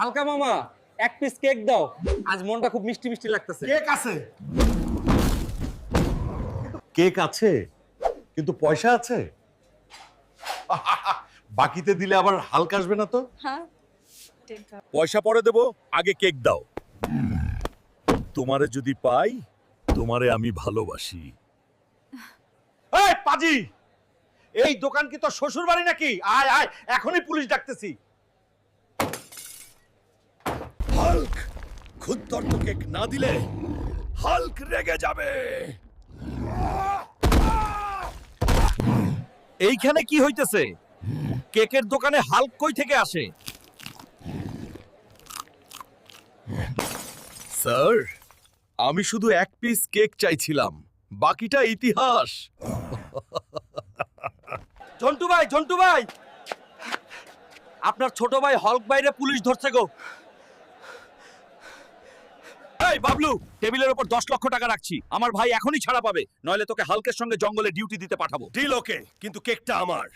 হালকা মামা এক পিস কেক দাও, আজ মনটা খুব মিষ্টি মিষ্টি লাগতেছে। কেক আছে, কেক আছে কিন্তু পয়সা আছে? বাকিতে দিলে আবার হালকা আসবে না তো? হ্যাঁ পয়সা পরে দেব, আগে কেক দাও। তোমারে যদি পাই, তোমারে আমি ভালোবাসি। এই পাজি, এই দোকান কি তোর শ্বশুর বাড়ি নাকি? আয় আয়, এখনই পুলিশ ডাকতেছি। হাল্ক, ক্ষুদ্র কেক না দিলে হাল্ক রেগে যাবে। এইখানে কি হইতেছে? কেকের দোকানে হাল্ক কই থেকে আসে? স্যার, আমি শুধু এক পিস কেক চাইছিলাম, বাকিটা ইতিহাস। ঝন্টু ভাই, আপনার ছোট ভাই হল্ক বাইরে পুলিশ ধরছে গো। এই বাবলু, টেবিলের উপর 10 লক্ষ টাকা রাখছি, আমার ভাই এখনই ছাড়া পাবে, নইলে তোকে হাল্কের সঙ্গে জঙ্গলে ডিউটি দিতে পাঠাবো। ডিল ওকে, কিন্তু কেকটা আমার।